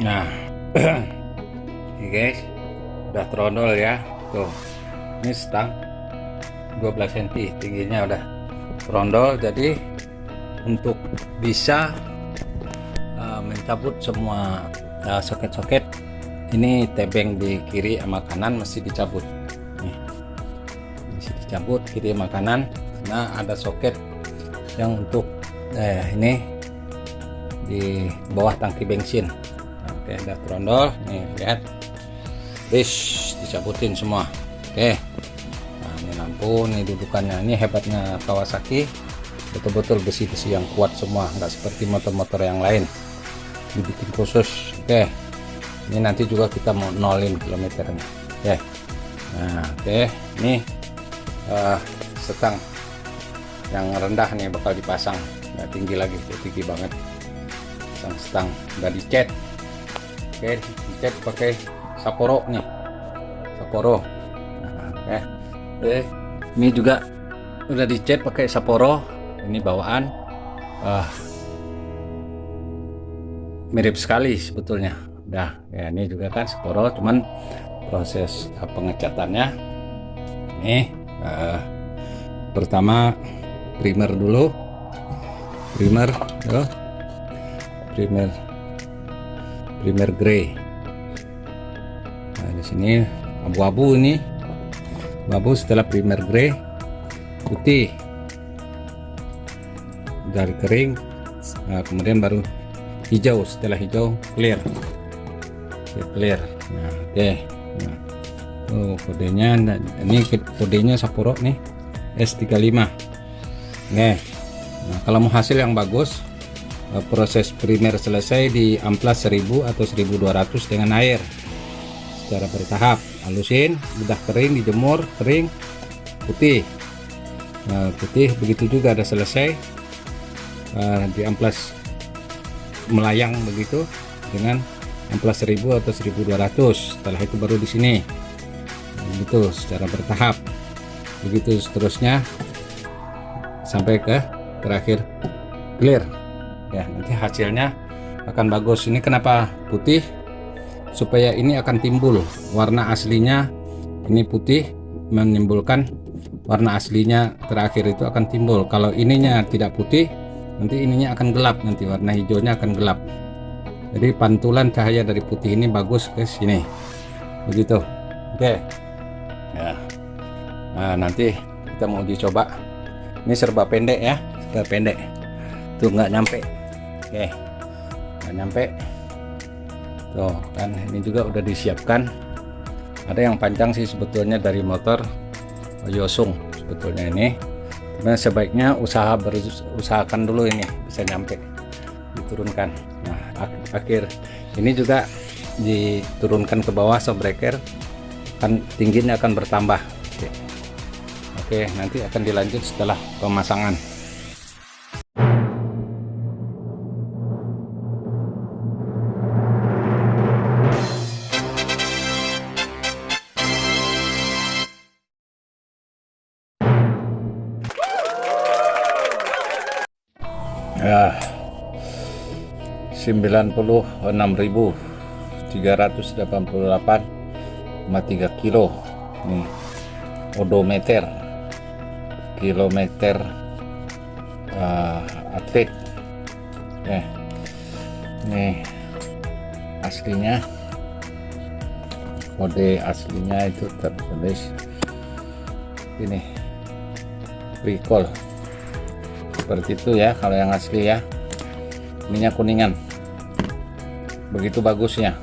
Nah, ini guys, udah trondol ya. Tuh, ini stang 12 cm tingginya udah trondol. Jadi untuk bisa mencabut semua soket-soket, ini tebeng di kiri sama kanan mesti dicabut. Nih, mesti dicabut kiri sama kanan karena ada soket yang untuk ini di bawah tangki bensin. Oke, udah trondol nih, lihat, dicabutin semua. Oke, nah ini lampu, ini dudukannya. Ini hebatnya Kawasaki, betul-betul besi-besi yang kuat semua, nggak seperti motor-motor yang lain dibikin khusus. Oke, ini nanti juga kita mau nolin kilometernya. Oke, nah oke, ini setang yang rendah nih bakal dipasang, nggak tinggi lagi, tinggi banget. Pasang setang udah dicat. Oke, dicat pakai Sapporo nih, Sapporo. Nah, ini juga udah dicat pakai Sapporo. Ini bawaan mirip sekali sebetulnya. Udah ya, ini juga kan Sapporo, cuman proses pengecatannya ini pertama primer dulu, primer grey. Nah, di sini abu-abu, ini abu. Setelah primer grey, putih, dari kering. Nah, kemudian baru hijau. Setelah hijau, clear. Nah, oke. Nah, kodenya, ini kodenya Sapporo nih, S35. Nah, kalau mau hasil yang bagus, proses primer selesai di amplas 1000 atau 1200 dengan air secara bertahap. Halusin, udah kering, dijemur, kering, putih. Putih. Begitu juga ada selesai di amplas melayang begitu dengan amplas 1000 atau 1200. Setelah itu baru di sini, begitu secara bertahap. Begitu seterusnya sampai ke terakhir clear. Ya, nanti hasilnya akan bagus. Ini kenapa putih? Supaya ini akan timbul warna aslinya. Ini putih menimbulkan warna aslinya, terakhir itu akan timbul. Kalau ininya tidak putih, nanti ininya akan gelap, nanti warna hijaunya akan gelap. Jadi pantulan cahaya dari putih ini bagus ke sini, begitu. Oke ya. Nah, nanti kita mau uji coba. Ini serba pendek ya, serba pendek tuh, nggak nyampe. Oke, nggak nyampe tuh kan. Ini juga udah disiapkan. Ada yang panjang sih sebetulnya dari motor Yosung sebetulnya ini. Nah, sebaiknya usahakan dulu ini bisa nyampe, diturunkan. Nah, akhir ini juga diturunkan ke bawah, shockbreaker kan tingginya akan bertambah. Oke, nanti akan dilanjut setelah pemasangan. Ya, 96.388,3 kilo. Nih, odometer, kilometer atlet. Nih aslinya, kode aslinya itu tertulis ini, recall seperti itu ya. Kalau yang asli ya, minyak kuningan, begitu bagusnya.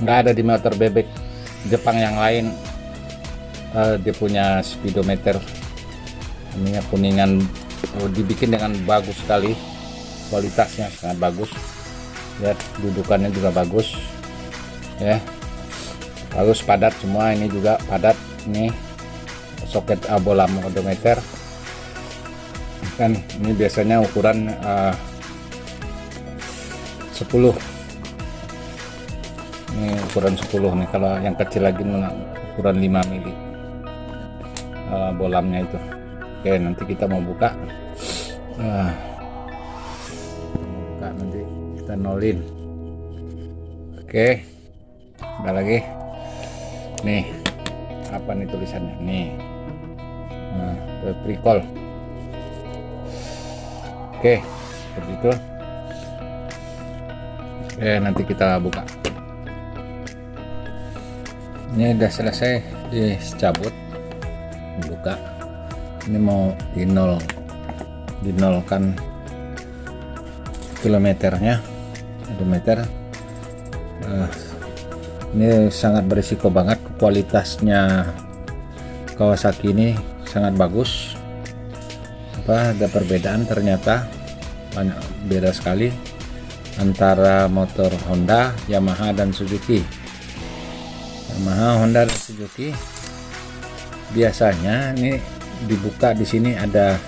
Nggak ada di motor bebek Jepang yang lain. Dia punya speedometer minyak kuningan, dibikin dengan bagus sekali, kualitasnya sangat bagus. Lihat, dudukannya juga bagus ya, bagus, padat semua. Ini juga padat. Ini soket bolam odometer kan, ini biasanya ukuran 10. Ini ukuran 10 nih. Kalau yang kecil lagi ukuran 5 mili bolamnya itu. Oke, nanti kita mau buka. Nanti kita nolin. Oke, ada lagi nih, apa nih tulisannya nih, nah, recall. Oke, seperti itu. Nanti kita buka. Ini udah selesai dicabut, buka. Ini mau dinolkan kilometernya, odometer. Ini sangat berisiko banget. Kualitasnya Kawasaki ini sangat bagus. Ada perbedaan, ternyata banyak beda sekali antara motor Honda, Yamaha, dan Suzuki. Yamaha, Honda, dan Suzuki biasanya ini dibuka di sini ada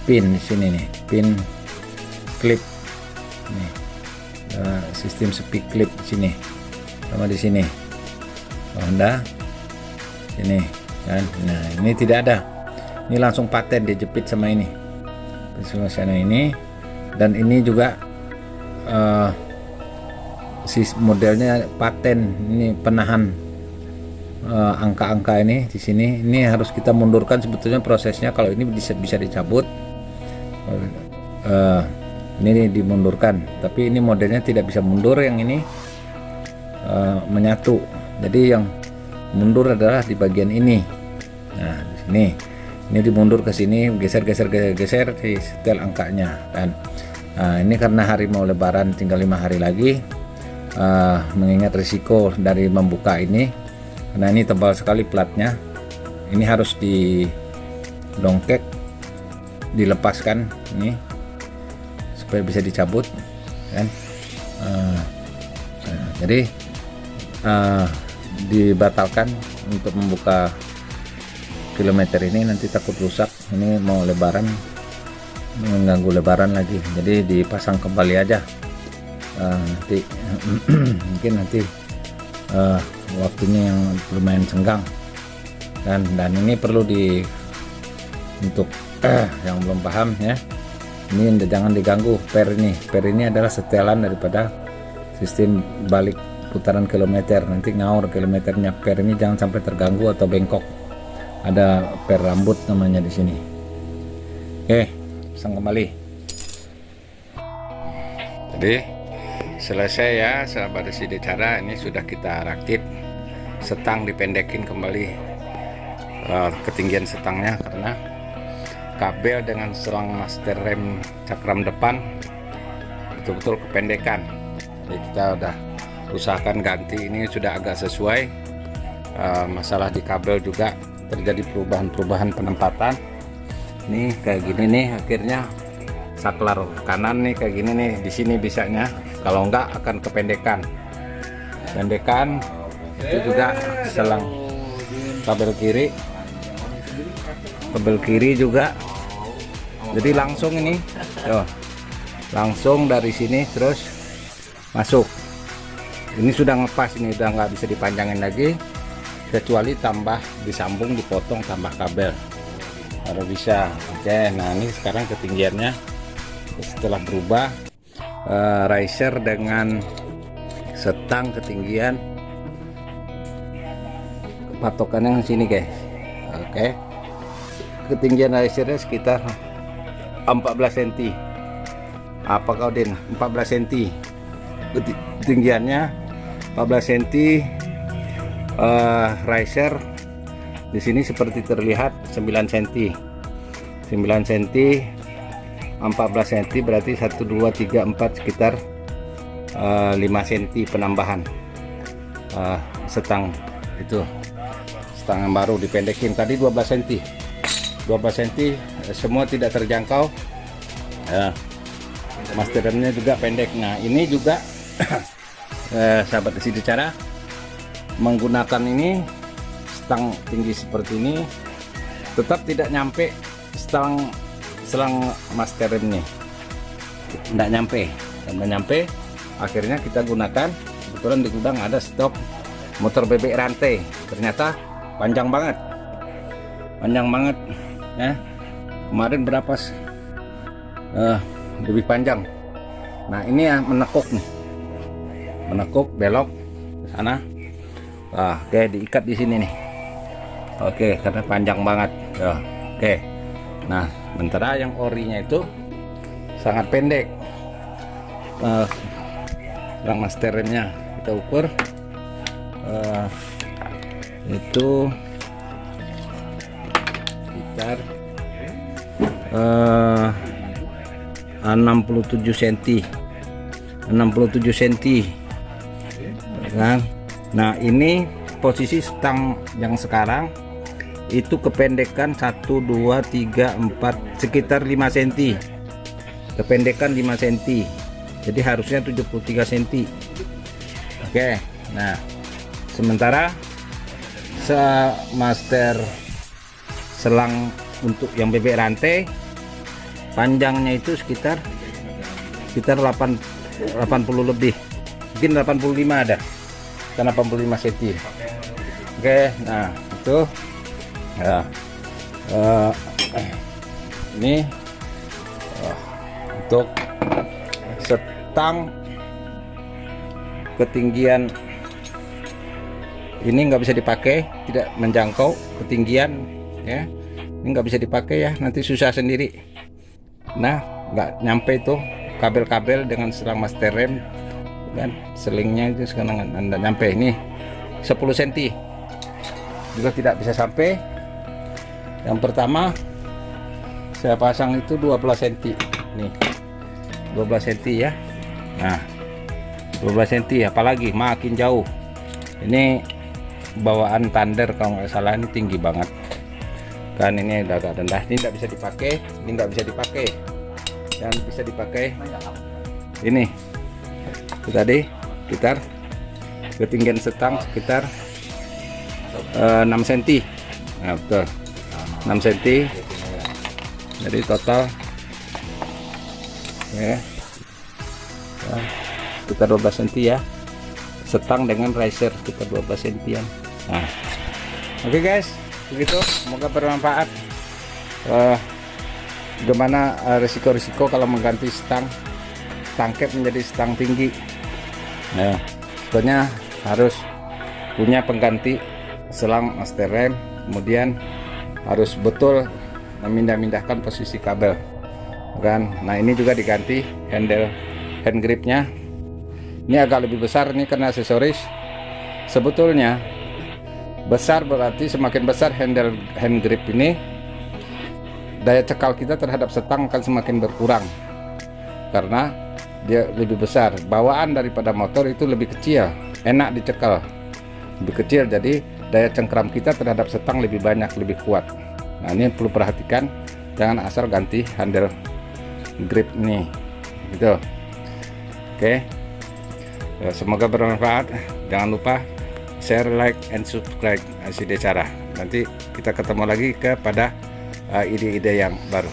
pin di sini nih, pin clip nih, sistem speed clip di sini sama di sini. Honda ini kan, nah ini tidak ada, ini langsung paten dijepit sama ini, sama sana ini. Dan ini juga modelnya paten, ini penahan angka-angka ini di sini. Ini harus kita mundurkan sebetulnya prosesnya. Kalau ini bisa dicabut, ini dimundurkan, tapi ini modelnya tidak bisa mundur. Yang ini menyatu, jadi yang mundur adalah di bagian ini. Nah, di sini ini dimundur ke sini, geser di setel angkanya kan. Nah, ini karena hari mau lebaran tinggal 5 hari lagi, mengingat risiko dari membuka ini, karena ini tebal sekali platnya, ini harus didongkek, dilepaskan ini supaya bisa dicabut kan. Jadi dibatalkan untuk membuka kilometer ini, nanti takut rusak. Ini mau lebaran, mengganggu lebaran lagi, jadi dipasang kembali aja. Nanti mungkin nanti waktunya yang lumayan senggang dan ini perlu untuk yang belum paham ya, ini jangan diganggu per ini adalah setelan daripada sistem balik putaran kilometer, nanti ngaur kilometernya. Per ini jangan sampai terganggu atau bengkok, ada per rambut namanya di sini. Oke, pasang kembali. Jadi selesai ya, sahabat Sidik Cara. Ini sudah kita rakit, setang dipendekin kembali ketinggian setangnya, karena kabel dengan selang master rem cakram depan betul-betul kependekan. Jadi kita udah usahakan ganti, ini sudah agak sesuai. Masalah di kabel juga terjadi perubahan penempatan. Ini kayak gini nih, akhirnya saklar kanan nih kayak gini nih, di sini bisanya, kalau enggak akan kependekan. Itu juga selang kabel kiri juga. Jadi langsung ini langsung dari sini terus masuk. Ini sudah ngepas, ini udah nggak bisa dipanjangin lagi, kecuali tambah disambung, dipotong, tambah kabel baru bisa. Oke, nah ini sekarang ketinggiannya setelah berubah, riser dengan setang ketinggian patokannya sini guys. Oke, ketinggian risernya sekitar 14 cm. Apa kau Din? 14 cm ketinggiannya, 14 cm. Riser di sini seperti terlihat 9 cm 14 cm, berarti 1 2 3 4 sekitar 5 cm penambahan setang. Itu setang yang baru dipendekin, tadi 12 cm semua tidak terjangkau ya. Master remnya juga pendek. Nah ini juga sahabat Sidik Cara menggunakan ini stang tinggi seperti ini, tetap tidak nyampe selang master rem nih, tidak nyampe. Akhirnya kita gunakan, kebetulan di gudang ada stok motor bebek rantai, ternyata panjang banget ya. Kemarin berapa lebih panjang Nah ini ya menekuk nih, menekuk belok ke sana. Oke, diikat di sini nih. Oke, karena panjang banget. Oke. Nah, sementara yang orinya itu sangat pendek. Selang master remnya kita ukur itu sekitar 67 cm. 67 cm. Kan? Nah, ini posisi stang yang sekarang itu kependekan 1 2 3 4 sekitar 5 cm. Kependekan 5 cm. Jadi harusnya 73 cm. Oke. Nah, sementara master selang untuk yang bebek rantai panjangnya itu sekitar 80 lebih, mungkin 85 ada, kan 85 cm. Oke, nah itu ya, ini untuk setang ketinggian ini nggak bisa dipakai, tidak menjangkau ketinggian ya, ini nggak bisa dipakai ya, nanti susah sendiri. Nah, nggak nyampe itu kabel-kabel dengan selang master rem dan selingnya itu sekarang nggak nyampe. Ini 10 cm juga tidak bisa sampai. Yang pertama saya pasang itu 12 cm nih, 12 cm ya. Nah, 12 cm, apalagi makin jauh. Ini bawaan Thunder kalau nggak salah, ini tinggi banget kan, ini udah agak rendah, ini nggak bisa dipakai, ini nggak bisa dipakai, dan bisa dipakai ini itu tadi sekitar ketinggian setang sekitar 6 cm. Nah, betul 6 cm, jadi total ya, sekitar 12 cm ya, setang dengan riser sekitar 12 cm. Nah, oke guys, begitu, semoga bermanfaat. Gimana risiko-risiko kalau mengganti stang cap menjadi stang tinggi. Nah, pokoknya harus punya pengganti selang master rem, kemudian harus betul memindah-mindahkan posisi kabel kan. Nah, ini juga diganti hand gripnya, ini agak lebih besar, ini karena aksesoris. Sebetulnya besar berarti semakin besar hand grip ini, daya cekal kita terhadap setang akan semakin berkurang karena dia lebih besar. Bawaan daripada motor itu lebih kecil, enak dicekal, lebih kecil, jadi daya cengkram kita terhadap setang lebih banyak, lebih kuat. Nah, ini perlu perhatikan, jangan asal ganti handle grip ini gitu. Oke, semoga bermanfaat. Jangan lupa share, like, and subscribe ICD Cara. Nanti kita ketemu lagi kepada ide-ide yang baru.